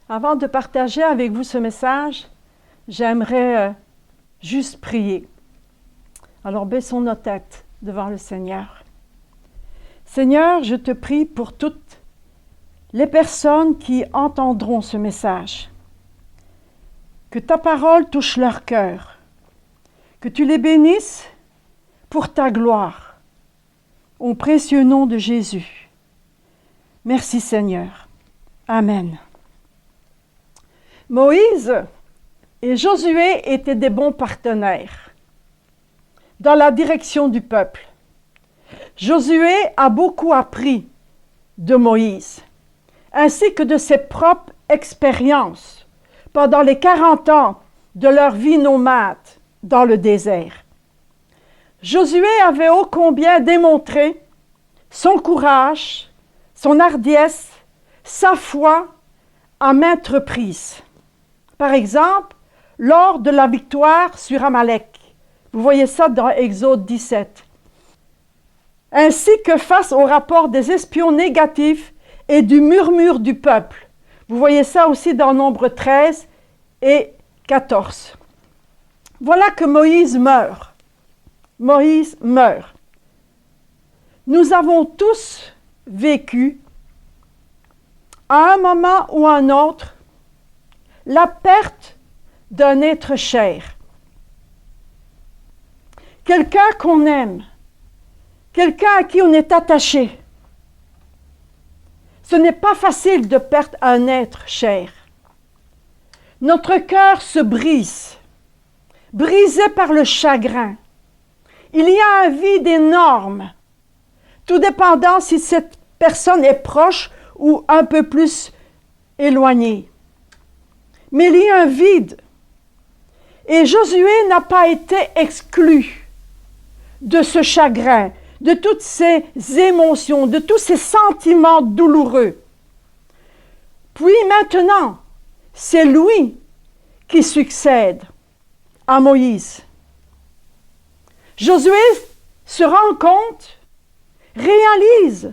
Avant de partager avec vous ce message, j'aimerais juste prier. Alors baissons nos têtes devant le Seigneur. Seigneur, je te prie pour toutes les personnes qui entendront ce message. Que ta parole touche leur cœur. Que tu les bénisses pour ta gloire. Au précieux nom de Jésus. Merci Seigneur. Amen. Moïse et Josué étaient des bons partenaires dans la direction du peuple. Josué a beaucoup appris de Moïse, ainsi que de ses propres expériences pendant les 40 ans de leur vie nomade dans le désert. Josué avait ô combien démontré son courage, son hardiesse, sa foi à maintes reprises. Par exemple, lors de la victoire sur Amalek. Vous voyez ça dans Exode 17. Ainsi que face au rapport des espions négatifs et du murmure du peuple. Vous voyez ça aussi dans Nombre 13 et 14. Voilà que Moïse meurt. Moïse meurt. Nous avons tous vécu, à un moment ou à un autre, la perte d'un être cher. Quelqu'un qu'on aime, quelqu'un à qui on est attaché. Ce n'est pas facile de perdre un être cher. Notre cœur se brise, brisé par le chagrin. Il y a un vide énorme, tout dépendant si cette personne est proche ou un peu plus éloignée. Mais il y a un vide. Et Josué n'a pas été exclu de ce chagrin, de toutes ces émotions, de tous ces sentiments douloureux. Puis maintenant, c'est lui qui succède à Moïse. Josué se rend compte, réalise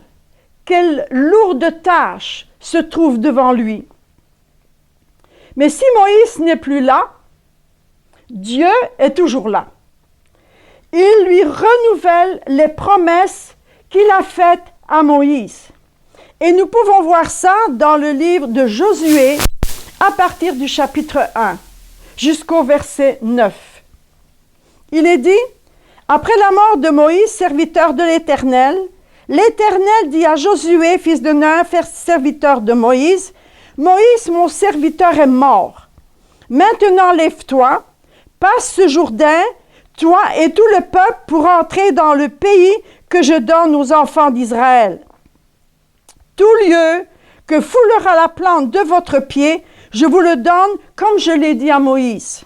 quelle lourde tâche se trouve devant lui. Mais si Moïse n'est plus là, Dieu est toujours là. Il lui renouvelle les promesses qu'il a faites à Moïse. Et nous pouvons voir ça dans le livre de Josué à partir du chapitre 1 jusqu'au verset 9. Il est dit, « Après la mort de Moïse, serviteur de l'Éternel, l'Éternel dit à Josué, fils de Nun, serviteur de Moïse, « Moïse, mon serviteur, est mort. Maintenant, lève-toi, passe ce Jourdain, toi et tout le peuple, pour entrer dans le pays que je donne aux enfants d'Israël. Tout lieu que foulera la plante de votre pied, je vous le donne comme je l'ai dit à Moïse.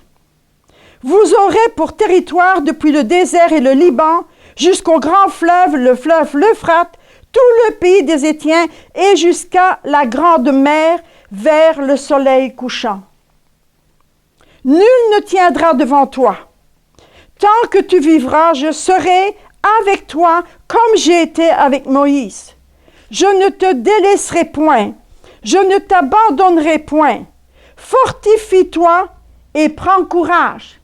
Vous aurez pour territoire depuis le désert et le Liban jusqu'au grand fleuve l'Euphrate, tout le pays des Hétiens et jusqu'à la grande mer vers le soleil couchant. Nul ne tiendra devant toi. Tant que tu vivras, je serai avec toi comme j'ai été avec Moïse. Je ne te délaisserai point, je ne t'abandonnerai point. Fortifie-toi et prends courage,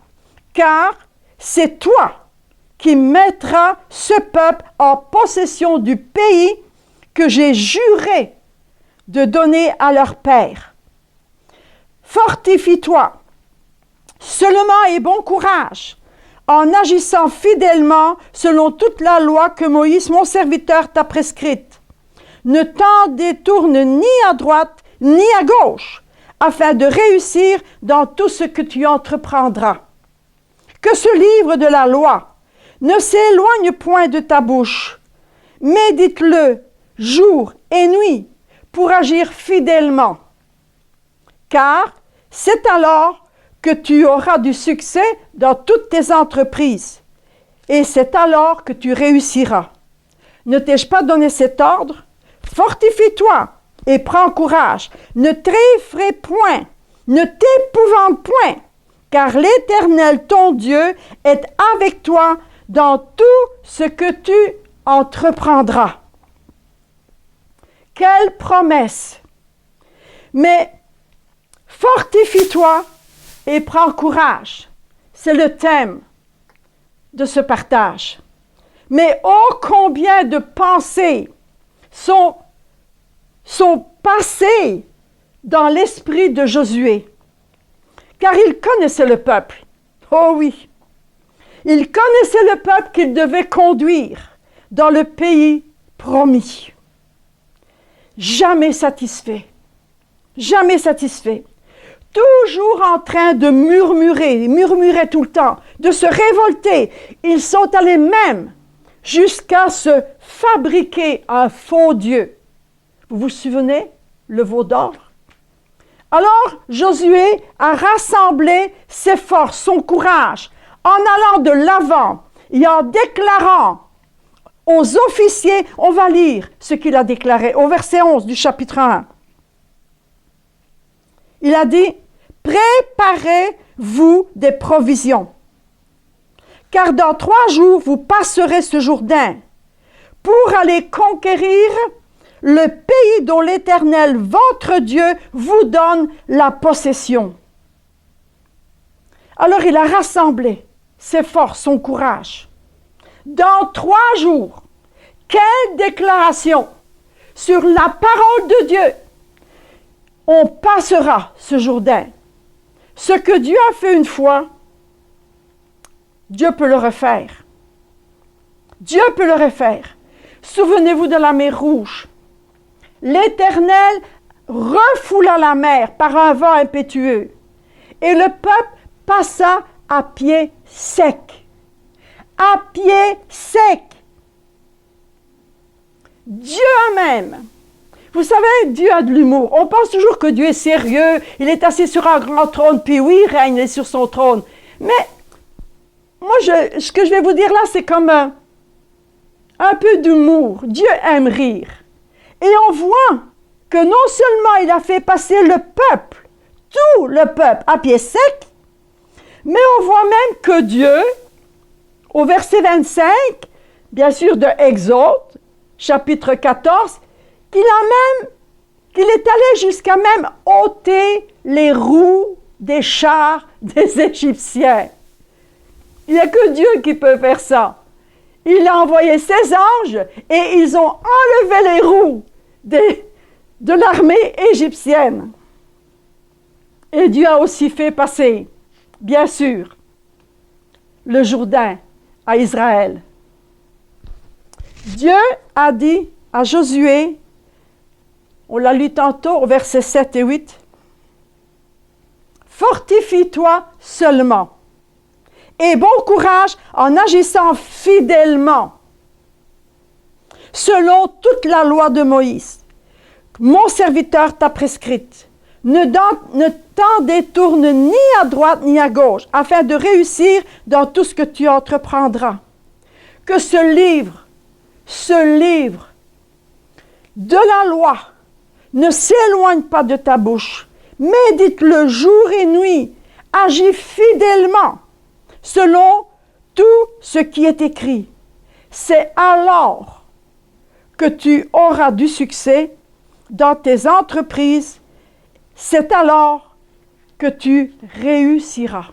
car c'est toi qui mettras ce peuple en possession du pays que j'ai juré de donner à leur père. Fortifie-toi seulement et bon courage, en agissant fidèlement selon toute la loi que Moïse, mon serviteur, t'a prescrite. Ne t'en détourne ni à droite ni à gauche, afin de réussir dans tout ce que tu entreprendras. Que ce livre de la loi ne s'éloigne point de ta bouche. Médite-le jour et nuit pour agir fidèlement. Car c'est alors que tu auras du succès dans toutes tes entreprises. Et c'est alors que tu réussiras. Ne t'ai-je pas donné cet ordre? Fortifie-toi et prends courage. Ne t'effraie point, ne t'épouvante point, car l'Éternel, ton Dieu, est avec toi dans tout ce que tu entreprendras. Quelle promesse! Mais Fortifie-toi et prends courage. C'est le thème de ce partage. Mais oh combien de pensées sont passées dans l'esprit de Josué. Car il connaissait le peuple. Oh oui. Il connaissait le peuple qu'il devait conduire dans le pays promis. Jamais satisfait. Jamais satisfait. Toujours en train de murmurer tout le temps, de se révolter. Ils sont allés même jusqu'à se fabriquer un faux Dieu. Vous vous souvenez, le veau d'or? Alors Josué a rassemblé ses forces, son courage, en allant de l'avant et en déclarant aux officiers, on va lire ce qu'il a déclaré au verset 11 du chapitre 1. Il a dit, préparez-vous des provisions, car dans 3 jours, vous passerez ce Jourdain pour aller conquérir le pays dont l'Éternel, votre Dieu, vous donne la possession. Alors il a rassemblé ses forces, son courage. Dans 3 jours, quelle déclaration sur la parole de Dieu! On passera ce Jourdain. Ce que Dieu a fait une fois, Dieu peut le refaire. Dieu peut le refaire. Souvenez-vous de la mer Rouge. L'Éternel refoula la mer par un vent impétueux, et le peuple passa à pied sec. À pied sec. Dieu même. Vous savez, Dieu a de l'humour. On pense toujours que Dieu est sérieux, il est assis sur un grand trône, puis oui, il règne, il est sur son trône. Mais, moi, ce que je vais vous dire là, c'est comme un peu d'humour. Dieu aime rire. Et on voit que non seulement il a fait passer le peuple, tout le peuple, à pied sec, mais on voit même que Dieu, au verset 25, bien sûr de Exode, chapitre 14, qu'il est allé jusqu'à même ôter les roues des chars des Égyptiens. Il n'y a que Dieu qui peut faire ça. Il a envoyé ses anges et ils ont enlevé les roues de l'armée égyptienne. Et Dieu a aussi fait passer, bien sûr, le Jourdain à Israël. Dieu a dit à Josué, on l'a lu tantôt au verset 7 et 8, « Fortifie-toi seulement, et bon courage en agissant fidèlement, selon toute la loi de Moïse. Mon serviteur t'a prescrite. Ne t'en détourne ni à droite ni à gauche, afin de réussir dans tout ce que tu entreprendras. Que ce livre de la loi ne s'éloigne pas de ta bouche. Médite-le jour et nuit. Agis fidèlement selon tout ce qui est écrit. C'est alors que tu auras du succès dans tes entreprises. C'est alors que tu réussiras.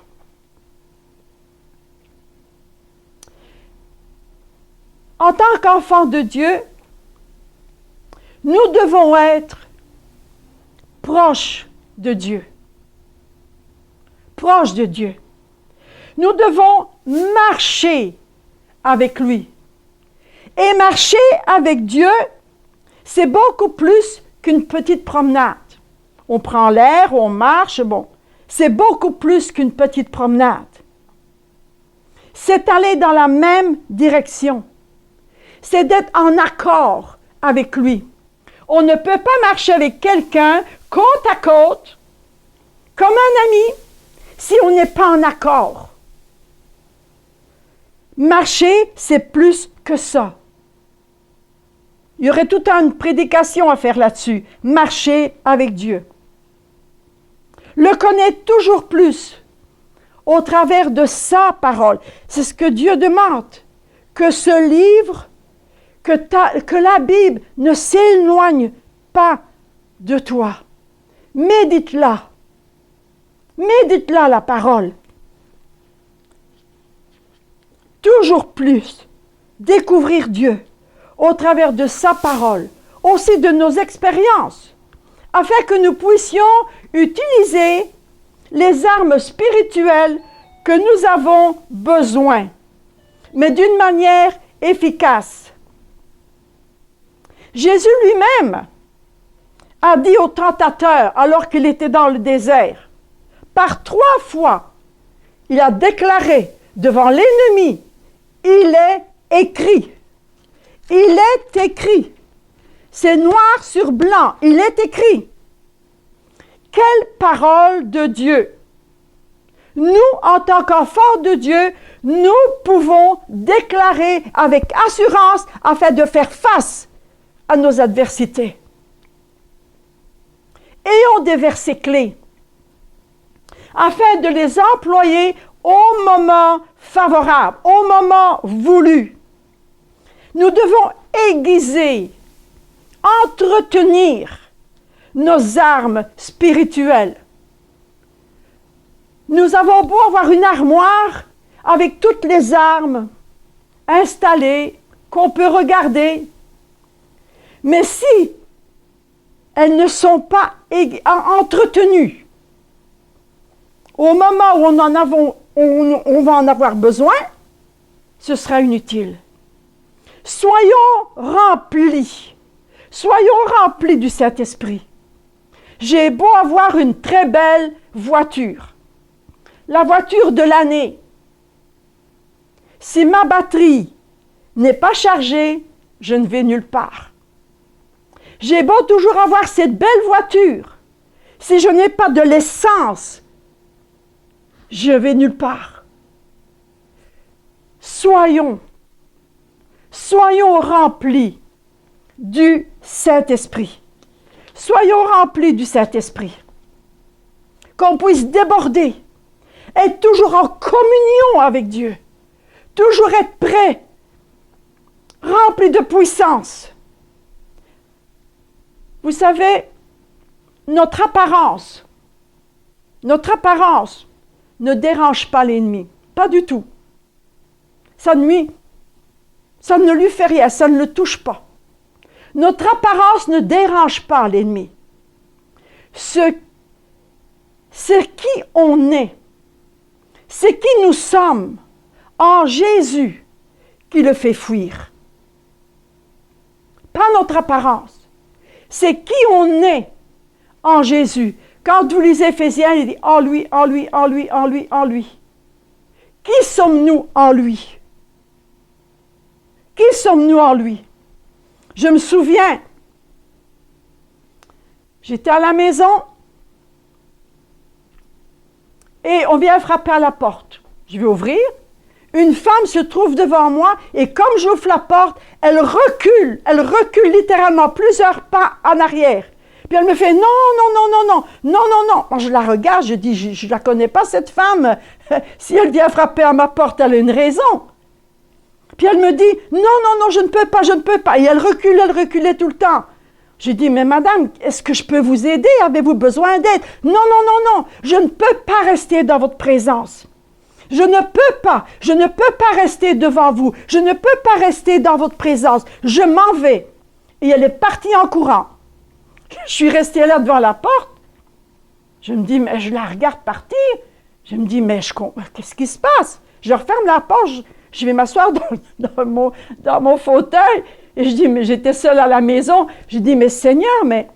En tant qu'enfants de Dieu, nous devons être proches de Dieu. Proches de Dieu. Nous devons marcher avec lui. Et marcher avec Dieu, c'est beaucoup plus qu'une petite promenade. On prend l'air, on marche, bon. C'est beaucoup plus qu'une petite promenade. C'est aller dans la même direction. C'est d'être en accord avec lui. On ne peut pas marcher avec quelqu'un côte à côte, comme un ami, si on n'est pas en accord. Marcher, c'est plus que ça. Il y aurait toute une prédication à faire là-dessus. Marcher avec Dieu. Le connaître toujours plus au travers de sa parole. C'est ce que Dieu demande. Que ce livre, que la Bible ne s'éloigne pas de toi. Médite-la Médite-la la parole. Toujours plus, découvrir Dieu au travers de sa parole, aussi de nos expériences, afin que nous puissions utiliser les armes spirituelles que nous avons besoin, mais d'une manière efficace. Jésus lui-même a dit au tentateur, alors qu'il était dans le désert, par 3 fois, il a déclaré devant l'ennemi, il est écrit. Il est écrit. C'est noir sur blanc, il est écrit. Quelle parole de Dieu! Nous, en tant qu'enfants de Dieu, nous pouvons déclarer avec assurance afin de faire face à nos adversités. Ayons des versets clés afin de les employer au moment favorable, au moment voulu. Nous devons aiguiser, entretenir nos armes spirituelles. Nous avons beau avoir une armoire avec toutes les armes installées, qu'on peut regarder, mais si elles ne sont pas entretenues, au moment où on va en avoir besoin, ce sera inutile. Soyons remplis du Saint-Esprit. J'ai beau avoir une très belle voiture, la voiture de l'année. Si ma batterie n'est pas chargée, je ne vais nulle part. J'ai beau toujours avoir cette belle voiture, si je n'ai pas de l'essence, je vais nulle part. Soyons remplis du Saint-Esprit. Soyons remplis du Saint-Esprit. Qu'on puisse déborder, être toujours en communion avec Dieu, toujours être prêt, rempli de puissance. Vous savez, notre apparence ne dérange pas l'ennemi, pas du tout. Ça nuit, ça ne lui fait rien, ça ne le touche pas. Notre apparence ne dérange pas l'ennemi. C'est qui on est, c'est qui nous sommes en Jésus qui le fait fuir. Pas notre apparence. C'est qui on est en Jésus. Quand vous lisez Éphésiens, il dit « en lui, en lui, en lui, en lui, en lui ». Qui sommes-nous en lui? Qui sommes-nous en lui? Je me souviens, j'étais à la maison et on vient frapper à la porte. Je vais ouvrir. Une femme se trouve devant moi et comme j'ouvre la porte, elle recule littéralement plusieurs pas en arrière. Puis elle me fait « non, non, non, non, non, non, non, non ». Moi, je la regarde, je dis « je ne la connais pas cette femme. Si elle vient frapper à ma porte, elle a une raison ». Puis elle me dit « non, non, non, je ne peux pas, je ne peux pas ». Et elle reculait tout le temps. J'ai dit « mais madame, est-ce que je peux vous aider? Avez-vous besoin d'aide? » « Non, non, non, non, je ne peux pas rester dans votre présence. Je ne peux pas rester devant vous. Je ne peux pas rester dans votre présence. Je m'en vais. » Et elle est partie en courant. Je suis restée là devant la porte. Je me dis, mais je la regarde partir. Je me dis, mais qu'est-ce qui se passe? Je referme la porte, je vais m'asseoir dans mon fauteuil. Et je dis, mais j'étais seule à la maison. Je dis, mais Seigneur, mais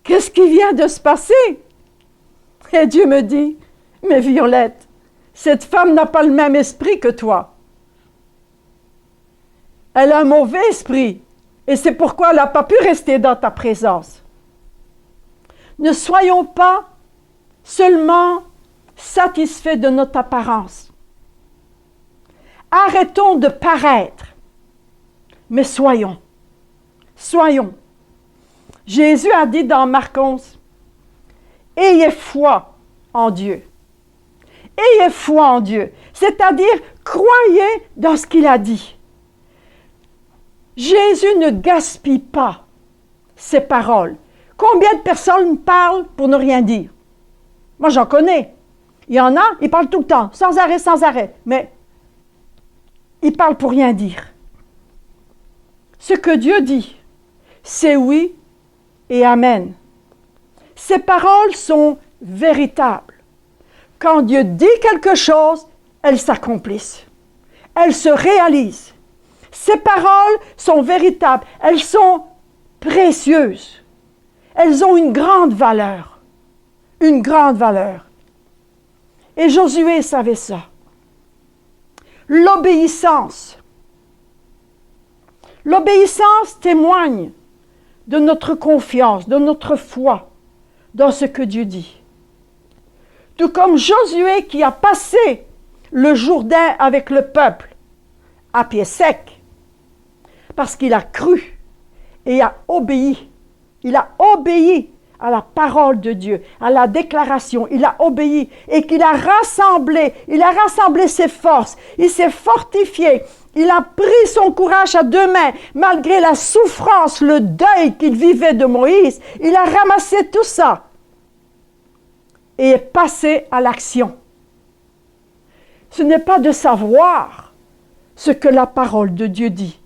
qu'est-ce qui vient de se passer? Et Dieu me dit, mais Violette, cette femme n'a pas le même esprit que toi. Elle a un mauvais esprit. Et c'est pourquoi elle n'a pas pu rester dans ta présence. Ne soyons pas seulement satisfaits de notre apparence. Arrêtons de paraître, mais soyons. Jésus a dit dans Marc 11, « Ayez foi en Dieu. » Ayez foi en Dieu, c'est-à-dire croyez dans ce qu'il a dit. Jésus ne gaspille pas ses paroles. Combien de personnes parlent pour ne rien dire? Moi, j'en connais. Il y en a, ils parlent tout le temps, sans arrêt, mais ils parlent pour rien dire. Ce que Dieu dit, c'est oui et amen. Ces paroles sont véritables. Quand Dieu dit quelque chose, elles s'accomplissent. Elles se réalisent. Ces paroles sont véritables. Elles sont précieuses. Elles ont une grande valeur. Une grande valeur. Et Josué savait ça. L'obéissance. L'obéissance témoigne de notre confiance, de notre foi dans ce que Dieu dit. Tout comme Josué qui a passé le Jourdain avec le peuple à pied sec, parce qu'il a cru et a obéi. Il a obéi à la parole de Dieu, à la déclaration. Il a obéi et qu'il a rassemblé ses forces. Il s'est fortifié. Il a pris son courage à deux mains, malgré la souffrance, le deuil qu'il vivait de Moïse. Il a ramassé tout ça et est passé à l'action. Ce n'est pas de savoir ce que la parole de Dieu dit,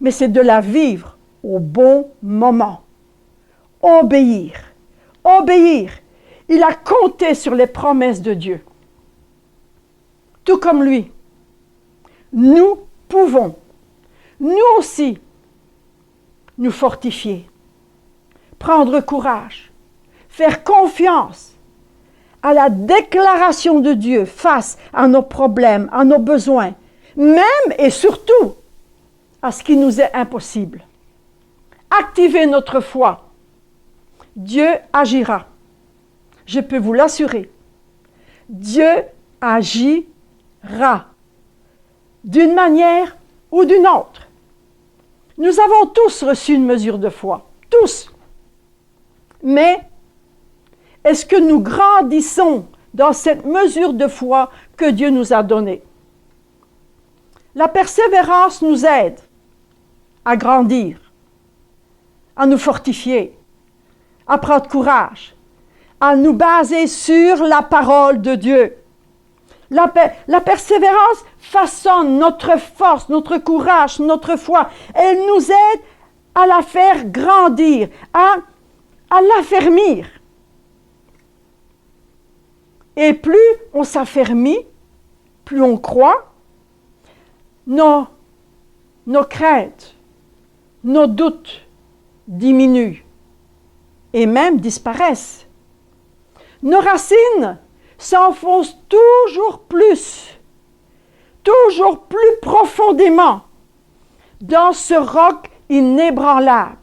mais c'est de la vivre au bon moment. Obéir. Obéir. Il a compté sur les promesses de Dieu. Tout comme lui. Nous pouvons, nous aussi, nous fortifier, prendre courage, faire confiance à la déclaration de Dieu face à nos problèmes, à nos besoins, même et surtout à ce qui nous est impossible. Activez notre foi. Dieu agira. Je peux vous l'assurer. Dieu agira d'une manière ou d'une autre. Nous avons tous reçu une mesure de foi. Tous. Mais est-ce que nous grandissons dans cette mesure de foi que Dieu nous a donnée? La persévérance nous aide à grandir, à nous fortifier, à prendre courage, à nous baser sur la parole de Dieu. La persévérance façonne notre force, notre courage, notre foi. Elle nous aide à la faire grandir, à l'affermir. Et plus on s'affermit, plus on croit, nos craintes, nos doutes diminuent et même disparaissent. Nos racines s'enfoncent toujours plus profondément dans ce roc inébranlable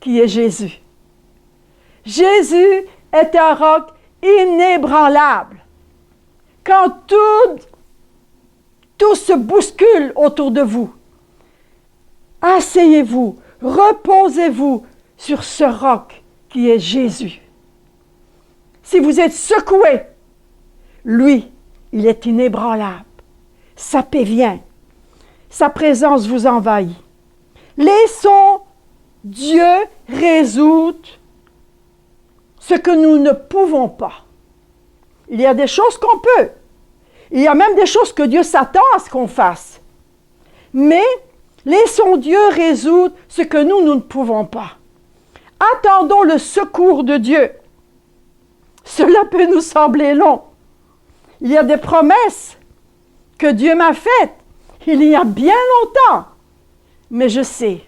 qui est Jésus. Jésus est un roc inébranlable. Quand tout se bouscule autour de vous, asseyez-vous, reposez-vous sur ce roc qui est Jésus. Si vous êtes secoué, lui, il est inébranlable. Sa paix vient. Sa présence vous envahit. Laissons Dieu résoudre ce que nous ne pouvons pas. Il y a des choses qu'on peut. Il y a même des choses que Dieu s'attend à ce qu'on fasse. Mais laissons Dieu résoudre ce que nous ne pouvons pas. Attendons le secours de Dieu. Cela peut nous sembler long. Il y a des promesses que Dieu m'a faites il y a bien longtemps. Mais je sais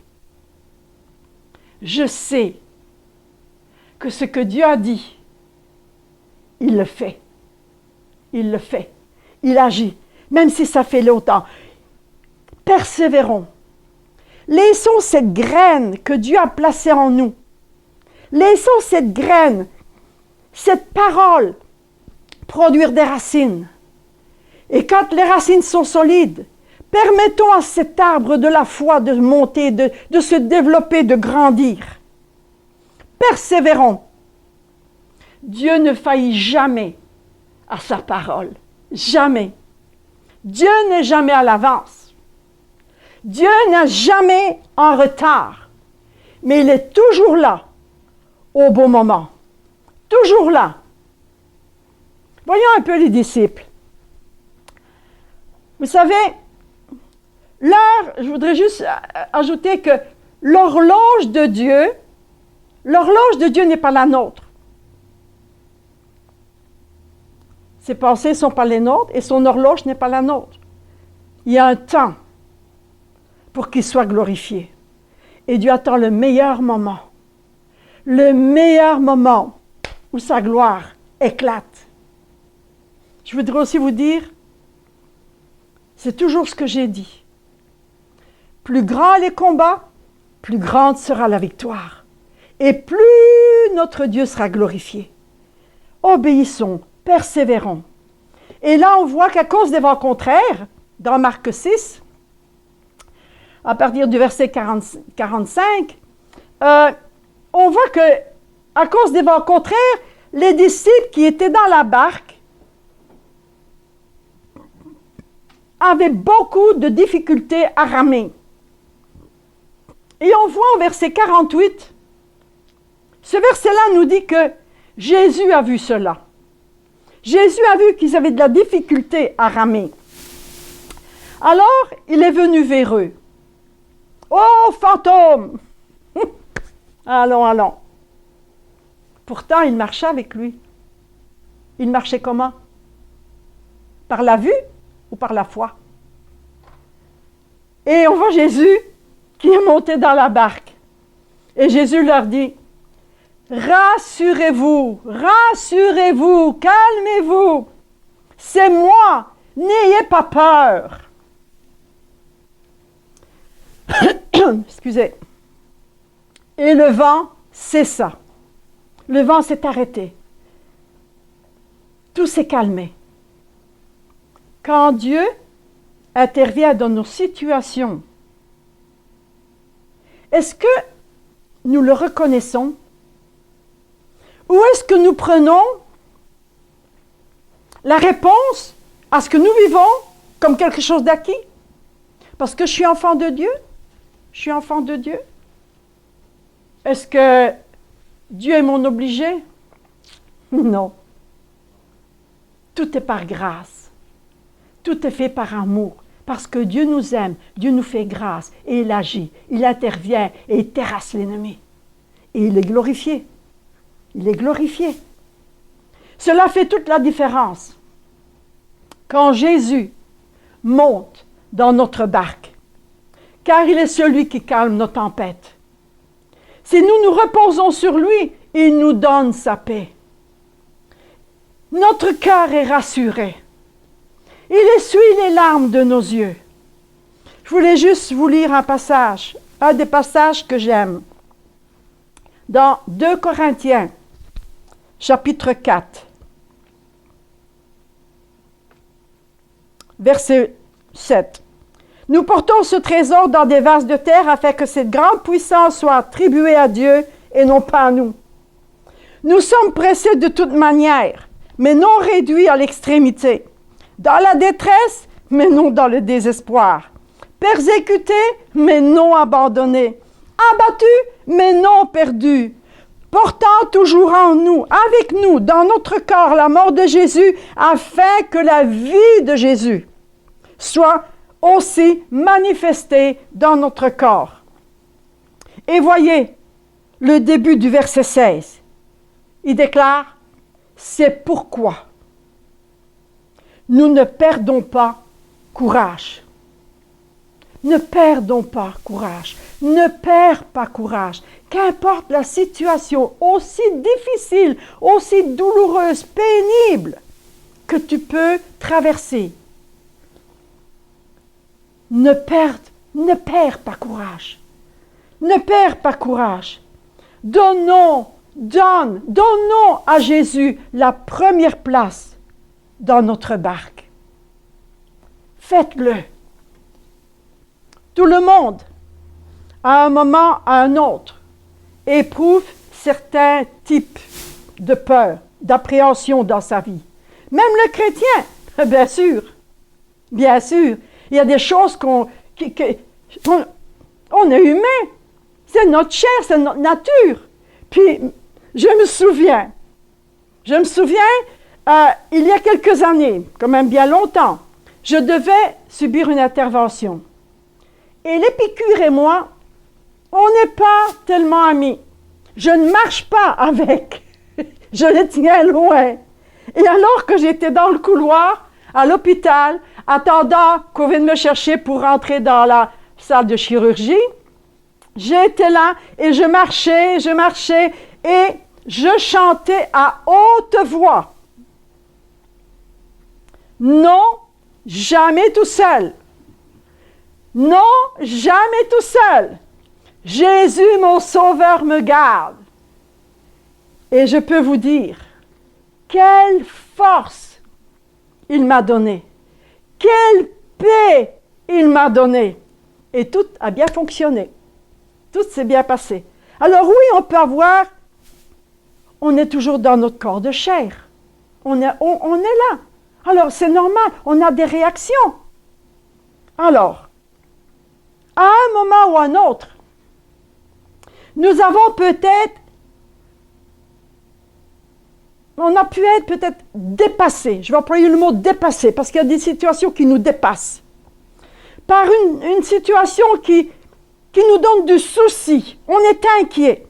que ce que Dieu a dit, il le fait. Il le fait. Il agit, même si ça fait longtemps. Persévérons. Laissons cette graine que Dieu a placée en nous. Laissons cette graine, cette parole, produire des racines. Et quand les racines sont solides, permettons à cet arbre de la foi de monter, de se développer, de grandir. Persévérons. Dieu ne faillit jamais à sa parole. Jamais. Dieu n'est jamais à l'avance. Dieu n'est jamais en retard. Mais il est toujours là, au bon moment. Toujours là. Voyons un peu les disciples. Vous savez, je voudrais juste ajouter que l'horloge de Dieu n'est pas la nôtre. Ses pensées ne sont pas les nôtres et son horloge n'est pas la nôtre. Il y a un temps pour qu'il soit glorifié. Et Dieu attend le meilleur moment où sa gloire éclate. Je voudrais aussi vous dire, c'est toujours ce que j'ai dit. Plus grands les combats, plus grande sera la victoire. Et plus notre Dieu sera glorifié. Obéissons, persévérons. Et là, on voit qu'à cause des vents contraires, dans Marc 6, à partir du verset 45, on voit que à cause des vents contraires, les disciples qui étaient dans la barque avaient beaucoup de difficultés à ramer. Et on voit au verset 48, ce verset-là nous dit que Jésus a vu cela. Jésus a vu qu'ils avaient de la difficulté à ramer. Alors, il est venu vers eux. Oh, fantôme! Allons. Pourtant, il marchait avec lui. Il marchait comment? Par la vue ou par la foi? Et on voit Jésus qui est monté dans la barque. Et Jésus leur dit, rassurez-vous, calmez-vous. C'est moi, n'ayez pas peur. Excusez. Et le vent cessa. Le vent s'est arrêté. Tout s'est calmé. Quand Dieu intervient dans nos situations, est-ce que nous le reconnaissons? Ou est-ce que nous prenons la réponse à ce que nous vivons comme quelque chose d'acquis? Parce que je suis enfant de Dieu? Je suis enfant de Dieu? Est-ce que Dieu est mon obligé? Non. Tout est par grâce. Tout est fait par amour. Parce que Dieu nous aime, Dieu nous fait grâce et il agit, il intervient et il terrasse l'ennemi. Et il est glorifié. Il est glorifié. Cela fait toute la différence. Quand Jésus monte dans notre barque, car il est celui qui calme nos tempêtes. Si nous nous reposons sur lui, il nous donne sa paix. Notre cœur est rassuré. Il essuie les larmes de nos yeux. Je voulais juste vous lire un des passages que j'aime. Dans 2 Corinthiens, chapitre 4, verset 7. Nous portons ce trésor dans des vases de terre afin que cette grande puissance soit attribuée à Dieu et non pas à nous. Nous sommes pressés de toute manière, mais non réduits à l'extrémité. Dans la détresse, mais non dans le désespoir. Persécutés, mais non abandonnés. Abattus, mais non perdus. Portant toujours en nous, avec nous, dans notre corps, la mort de Jésus, afin que la vie de Jésus soit aussi manifestée dans notre corps. Et voyez le début du verset 16. Il déclare, c'est pourquoi nous ne perdons pas courage. Ne perdons pas courage. Ne perds pas courage. Qu'importe la situation aussi difficile, aussi douloureuse, pénible que tu peux traverser. Ne perds pas courage. Ne perds pas courage. Donnons à Jésus la première place dans notre barque. Faites-le. Tout le monde, à un moment, à un autre, éprouve certains types de peur, d'appréhension dans sa vie. Même le chrétien, bien sûr. Bien sûr. Il y a des choses on est humain. C'est notre chair, c'est notre nature. Puis, je me souviens, il y a quelques années, quand même bien longtemps, je devais subir une intervention. Et l'épicure et moi, on n'est pas tellement amis. Je ne marche pas avec. Je le tiens loin. Et alors que j'étais dans le couloir, à l'hôpital, attendant qu'on vienne me chercher pour rentrer dans la salle de chirurgie, j'étais là et je marchais et je chantais à haute voix. Non, jamais tout seul. Non, jamais tout seul. Jésus, mon sauveur, me garde. Et je peux vous dire, quelle force il m'a donné. Quelle paix il m'a donné. Et tout a bien fonctionné. Tout s'est bien passé. Alors oui, on est toujours dans notre corps de chair. On est là. Alors c'est normal, on a des réactions. Alors, à un moment ou à un autre, nous avons on a pu être peut-être dépassé. Je vais employer le mot dépassé parce qu'il y a des situations qui nous dépassent. Par une situation qui nous donne du souci. On est inquiet.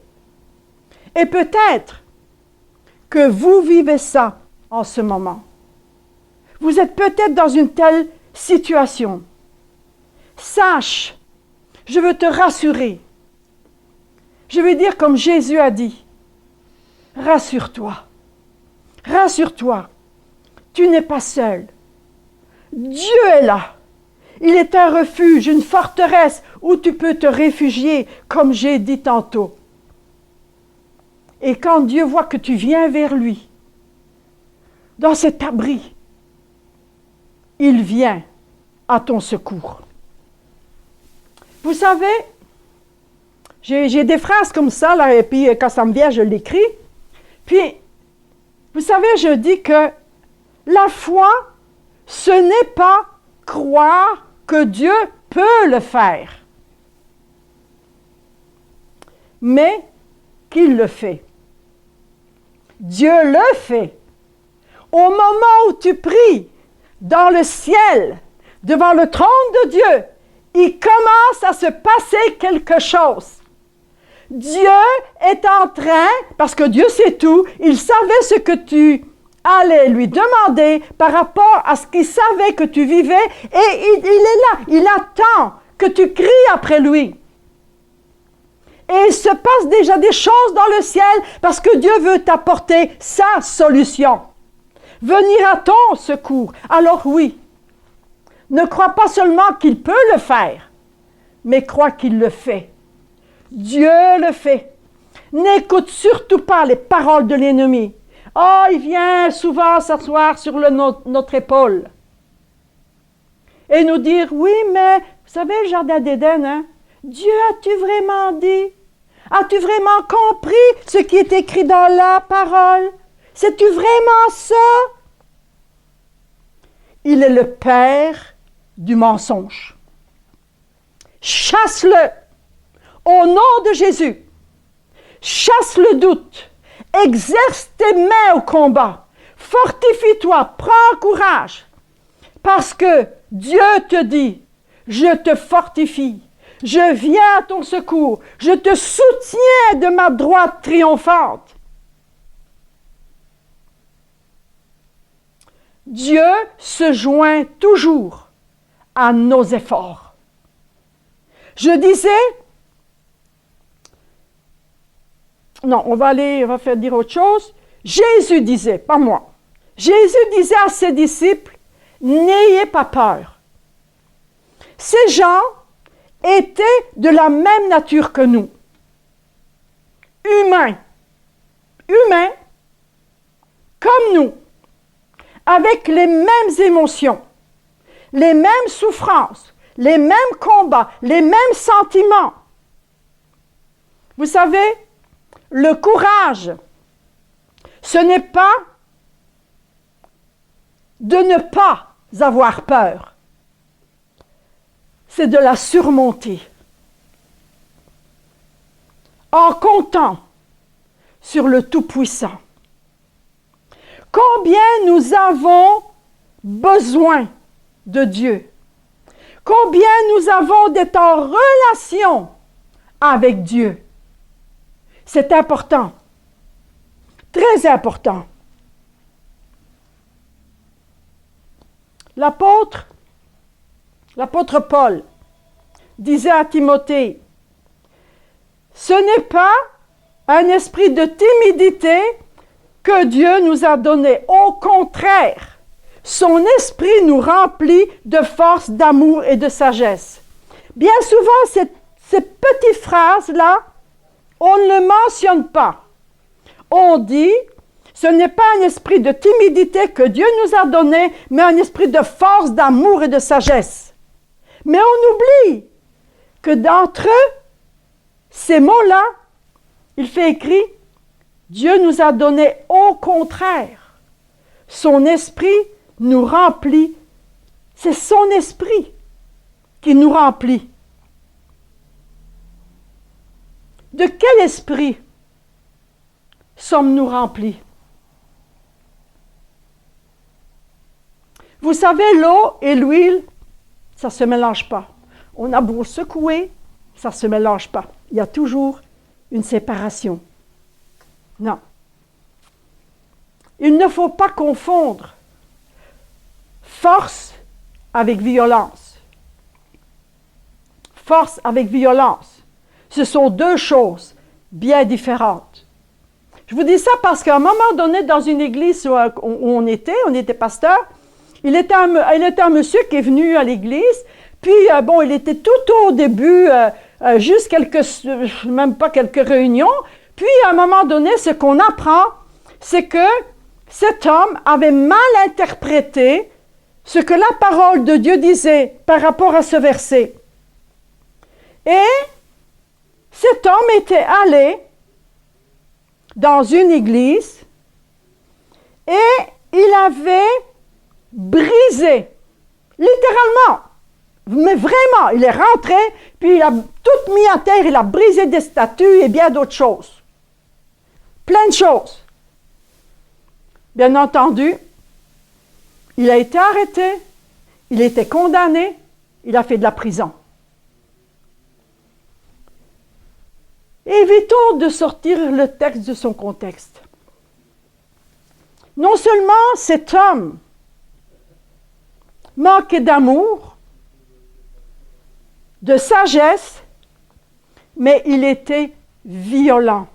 Et peut-être que vous vivez ça en ce moment. Vous êtes peut-être dans une telle situation. Sache, je veux te rassurer. Je veux dire comme Jésus a dit, rassure-toi. Rassure-toi, tu n'es pas seul. Dieu est là. Il est un refuge, une forteresse où tu peux te réfugier, comme j'ai dit tantôt. Et quand Dieu voit que tu viens vers lui, dans cet abri, il vient à ton secours. Vous savez, j'ai des phrases comme ça, là, et puis quand ça me vient, je l'écris. Puis, vous savez, je dis que la foi, ce n'est pas croire que Dieu peut le faire, mais qu'il le fait. Dieu le fait. Au moment où tu pries, dans le ciel, devant le trône de Dieu, il commence à se passer quelque chose. Dieu est en train, parce que Dieu sait tout, il savait ce que tu allais lui demander par rapport à ce qu'il savait que tu vivais, et il est là, il attend que tu cries après lui. Et il se passe déjà des choses dans le ciel parce que Dieu veut t'apporter sa solution. Venir à ton secours. Alors oui, ne crois pas seulement qu'il peut le faire, mais crois qu'il le fait. Dieu le fait. N'écoute surtout pas les paroles de l'ennemi. Oh, il vient souvent s'asseoir sur notre épaule et nous dire, oui, mais vous savez, le jardin d'Éden, hein? Dieu, as-tu vraiment dit? As-tu vraiment compris ce qui est écrit dans la parole? C'est-tu vraiment ça? Il est le père du mensonge. Chasse-le au nom de Jésus. Chasse le doute. Exerce tes mains au combat. Fortifie-toi, prends courage. Parce que Dieu te dit, je te fortifie. Je viens à ton secours. Je te soutiens de ma droite triomphante. Dieu se joint toujours à nos efforts. Je disais, non, on va faire dire autre chose. Jésus disait, pas moi. Jésus disait à ses disciples, n'ayez pas peur. Ces gens étaient de la même nature que nous. Humains, comme nous, avec les mêmes émotions, les mêmes souffrances, les mêmes combats, les mêmes sentiments. Vous savez, le courage, ce n'est pas de ne pas avoir peur, c'est de la surmonter en comptant sur le Tout-Puissant. combien nous avons besoin de Dieu. Combien nous avons d'être en relation avec Dieu. C'est important. Très important. L'apôtre Paul disait à Timothée, ce n'est pas un esprit de timidité que Dieu nous a donné. Au contraire, son esprit nous remplit de force, d'amour et de sagesse. Bien souvent, ces petites phrases-là, on ne le mentionne pas. On dit, ce n'est pas un esprit de timidité que Dieu nous a donné, mais un esprit de force, d'amour et de sagesse. Mais on oublie que d'entre ces mots-là, il fait écrit, Dieu nous a donné au contraire. Son esprit nous remplit. C'est son esprit qui nous remplit. De quel esprit sommes-nous remplis? Vous savez, l'eau et l'huile, ça ne se mélange pas. On a beau secouer, ça ne se mélange pas. Il y a toujours une séparation. Non. Il ne faut pas confondre force avec violence. Force avec violence. Ce sont deux choses bien différentes. Je vous dis ça parce qu'à un moment donné, dans une église où on était pasteur, il était un monsieur qui est venu à l'église, puis il était tout au début, juste même pas quelques réunions, puis à un moment donné, ce qu'on apprend, c'est que cet homme avait mal interprété ce que la parole de Dieu disait par rapport à ce verset. Et cet homme était allé dans une église et il avait brisé, littéralement, mais vraiment, il est rentré, puis il a tout mis à terre, il a brisé des statues et bien d'autres choses. Plein de choses. Bien entendu, il a été arrêté, il a été condamné, il a fait de la prison. Évitons de sortir le texte de son contexte. Non seulement cet homme manquait d'amour, de sagesse, mais il était violent.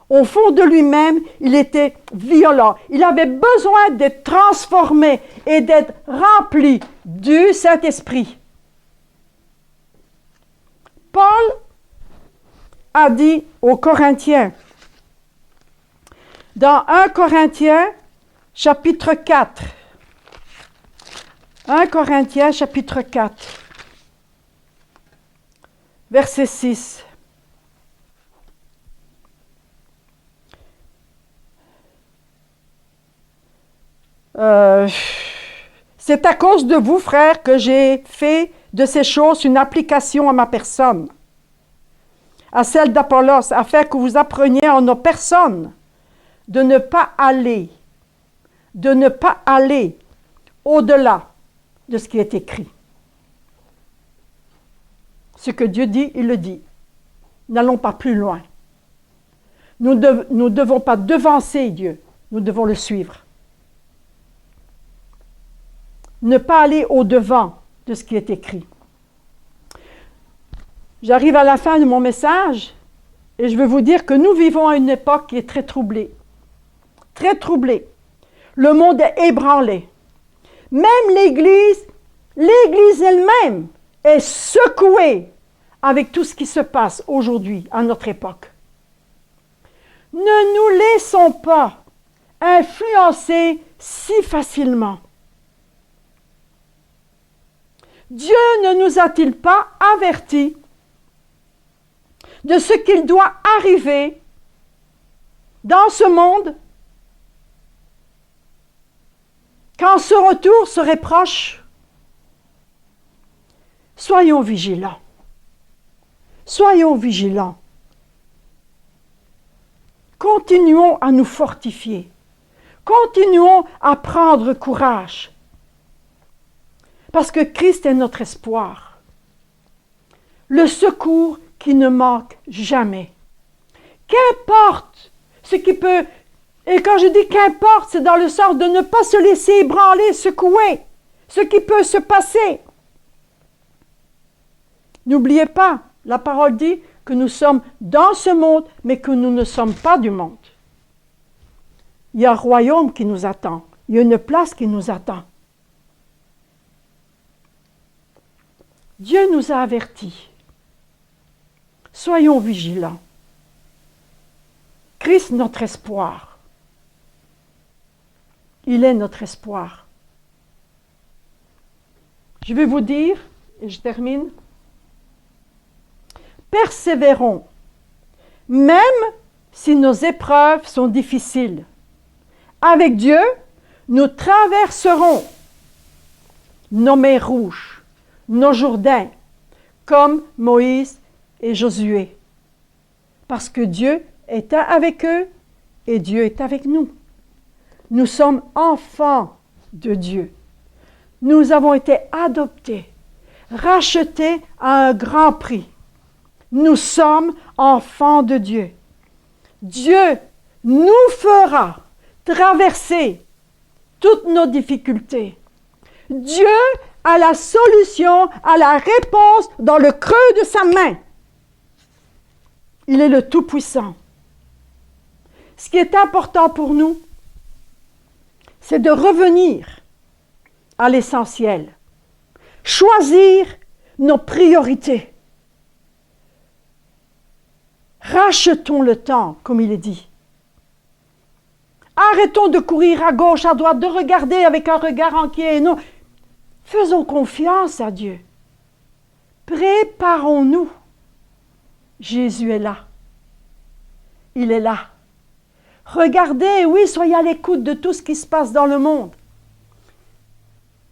Au fond de lui-même, il était violent. Il avait besoin d'être transformé et d'être rempli du Saint-Esprit. Paul a dit aux Corinthiens, dans 1 Corinthiens, chapitre 4, 1 Corinthiens, chapitre 4, verset 6. C'est à cause de vous, frères, que j'ai fait de ces choses une application à ma personne, à celle d'Apollos, afin que vous appreniez en nos personnes de ne pas aller au-delà de ce qui est écrit. Ce que Dieu dit, il le dit. N'allons pas plus loin. Nous ne devons pas devancer Dieu, nous devons le suivre. Ne pas aller au-devant de ce qui est écrit. J'arrive à la fin de mon message et je veux vous dire que nous vivons à une époque qui est très troublée. Très troublée. Le monde est ébranlé. Même l'Église elle-même est secouée avec tout ce qui se passe aujourd'hui, à notre époque. Ne nous laissons pas influencer si facilement. Dieu ne nous a-t-il pas avertis de ce qu'il doit arriver dans ce monde quand ce retour serait proche? Soyons vigilants. Soyons vigilants. Continuons à nous fortifier. Continuons à prendre courage. Parce que Christ est notre espoir. Le secours qui ne manque jamais. Qu'importe ce qui peut... Et quand je dis qu'importe, c'est dans le sens de ne pas se laisser ébranler, secouer, ce qui peut se passer. N'oubliez pas, la parole dit que nous sommes dans ce monde, mais que nous ne sommes pas du monde. Il y a un royaume qui nous attend. Il y a une place qui nous attend. Dieu nous a avertis. Soyons vigilants. Christ, notre espoir. Il est notre espoir. Je vais vous dire, et je termine, persévérons, même si nos épreuves sont difficiles. Avec Dieu, nous traverserons nos mers rouges, nos Jourdains, comme Moïse et Josué. Parce que Dieu est avec eux et Dieu est avec nous. Nous sommes enfants de Dieu. Nous avons été adoptés, rachetés à un grand prix. Nous sommes enfants de Dieu. Dieu nous fera traverser toutes nos difficultés. Dieu a la solution, a la réponse dans le creux de sa main. Il est le Tout-Puissant. Ce qui est important pour nous, c'est de revenir à l'essentiel. Choisir nos priorités. Rachetons le temps, comme il est dit. Arrêtons de courir à gauche, à droite, de regarder avec un regard inquiet. Non, faisons confiance à Dieu. Préparons-nous. Jésus est là. Il est là. Regardez, oui, soyez à l'écoute de tout ce qui se passe dans le monde.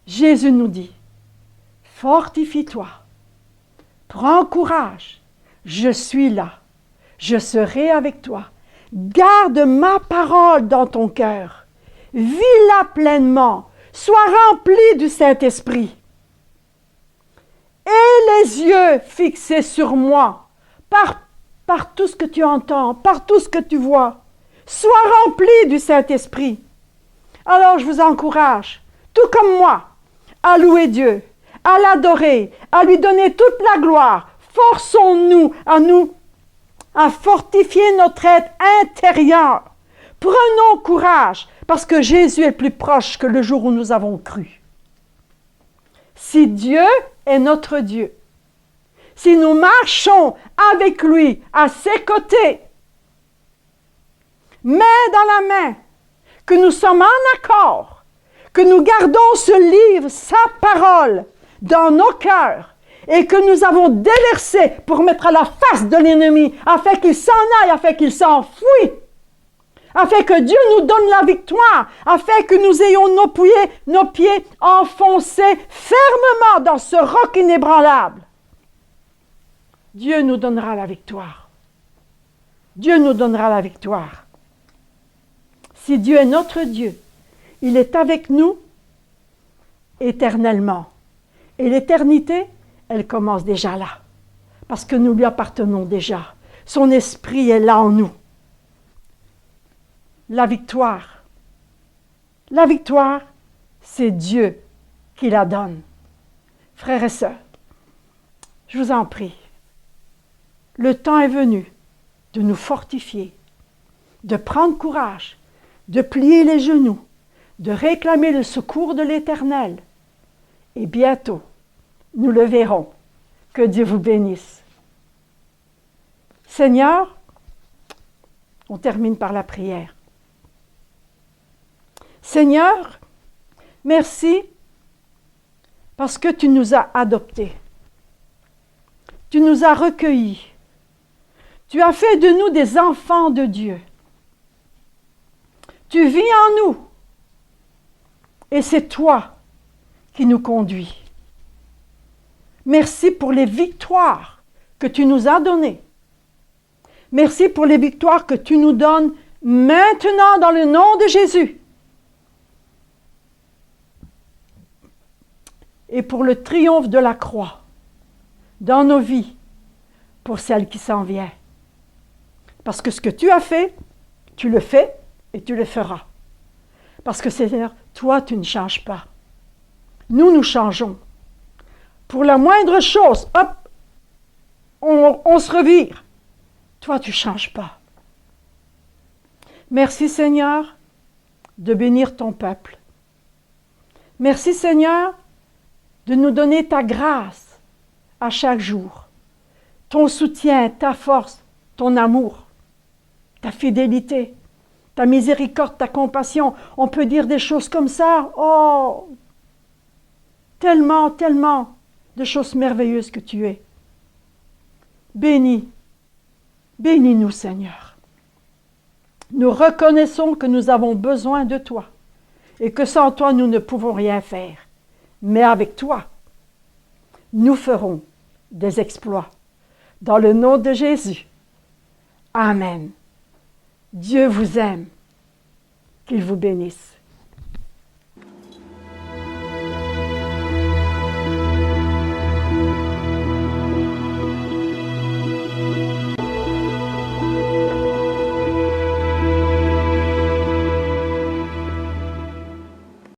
Jésus nous dit, fortifie-toi, prends courage, je suis là, je serai avec toi. Garde ma parole dans ton cœur, vis-la pleinement, sois rempli du Saint-Esprit. Et les yeux fixés sur moi, par tout ce que tu entends, par tout ce que tu vois. Sois rempli du Saint-Esprit. Alors je vous encourage, tout comme moi, à louer Dieu, à l'adorer, à lui donner toute la gloire. Forçons-nous à fortifier notre être intérieur. Prenons courage, parce que Jésus est plus proche que le jour où nous avons cru. Si Dieu est notre Dieu, si nous marchons avec lui, à ses côtés, main dans la main, que nous sommes en accord, que nous gardons ce livre, sa parole, dans nos cœurs, et que nous avons déversé pour mettre à la face de l'ennemi, afin qu'il s'en aille, afin qu'il s'enfuit, afin que Dieu nous donne la victoire, afin que nous ayons nos pieds enfoncés fermement dans ce roc inébranlable. Dieu nous donnera la victoire. Dieu nous donnera la victoire. Si Dieu est notre Dieu, il est avec nous éternellement. Et l'éternité, elle commence déjà là, parce que nous lui appartenons déjà. Son esprit est là en nous. La victoire, c'est Dieu qui la donne. Frères et sœurs, je vous en prie, le temps est venu de nous fortifier, de prendre courage, de plier les genoux, de réclamer le secours de l'Éternel. Et bientôt, nous le verrons. Que Dieu vous bénisse. Seigneur, on termine par la prière. Seigneur, merci parce que tu nous as adoptés. Tu nous as recueillis. Tu as fait de nous des enfants de Dieu. Tu vis en nous. Et c'est toi qui nous conduis. Merci pour les victoires que tu nous as données. Merci pour les victoires que tu nous donnes maintenant dans le nom de Jésus. et pour le triomphe de la croix dans nos vies, pour celle qui s'en vient. Parce que ce que tu as fait, tu le fais et tu le feras. Parce que Seigneur, toi, tu ne changes pas. Nous, nous changeons. Pour la moindre chose, hop, on se revire. Toi, tu ne changes pas. Merci Seigneur de bénir ton peuple. Merci Seigneur de nous donner ta grâce à chaque jour. Ton soutien, ta force, ton amour, ta fidélité, ta miséricorde, ta compassion. On peut dire des choses comme ça. Oh, tellement, tellement de choses merveilleuses que tu es. Bénis, bénis-nous Seigneur. Nous reconnaissons que nous avons besoin de toi et que sans toi nous ne pouvons rien faire. Mais avec toi, nous ferons des exploits. Dans le nom de Jésus. Amen. Dieu vous aime. Qu'il vous bénisse.